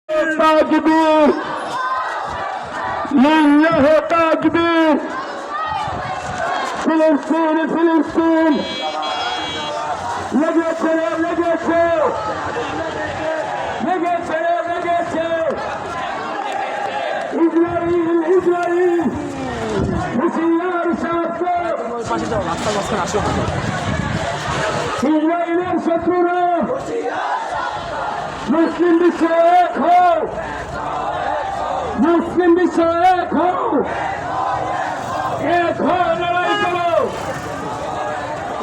তাকবীর লিল্লাহি তাকবীর ফিলিস্তিন ফিলিস্তিন লেগেছে লেগেছে লেগেছে লেগেছে ইসরাইল ইসরাইল হুশিয়ার সাবধান ইসরাইলের শত্রুরা মুসলিম বিশ্ব এক হও মুসলিম বিশ্ব এক হও এক হও লড়াই করো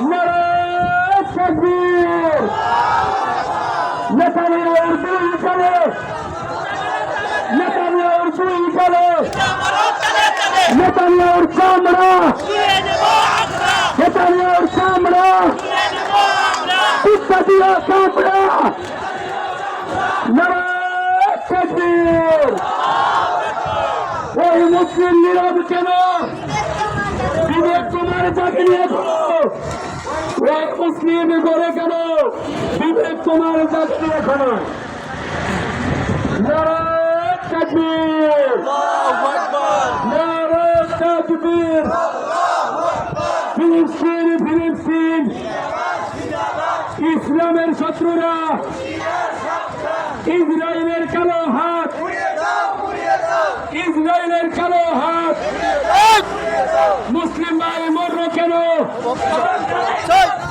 নারায়ে তাকবীর নেতানিয়াহুর দুই গালে নেতানিয়াহুর দুই গালে নেতানিয়াহুর চামড়া নেতানিয়াহুর চামড়া ইত্যাদিও চামড়া নারায়ে তাকবীর ওই মুসলিম নীরব কেন বিবেক তোমার জাগিয়ে করো ওই মুসলিম করে কেন বিবেক তোমার জাগিয়ে করো নারায়ে তাকবীর নারায়ে তাকবীর ফিলিস্তিন ফিলিস্তিন ইসলামের শত্রুরা ইসরায়েলের কালো হাত ইসরায়েলের কালো হাত মুসলিম ভাই মরল কেন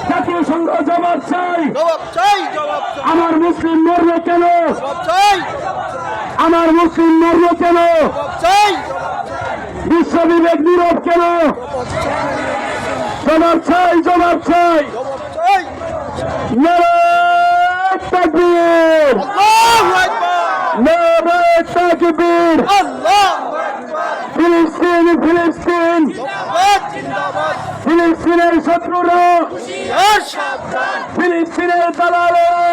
জাতীয় সংঘ জবাব চাই আমার মুসলিম মরল কেন আমার মুসলিম মরল কেন বিশ্ব বিবেক নীরব কেন জবাব চাই জবাব চাই নারায়ে তাকবীর নারায়ে তাকবীর ফিলিস্তিন ফিলিস্তিন ফিলিস্তিনের শত্রুরা ফিলিস্তিনের দালালেরা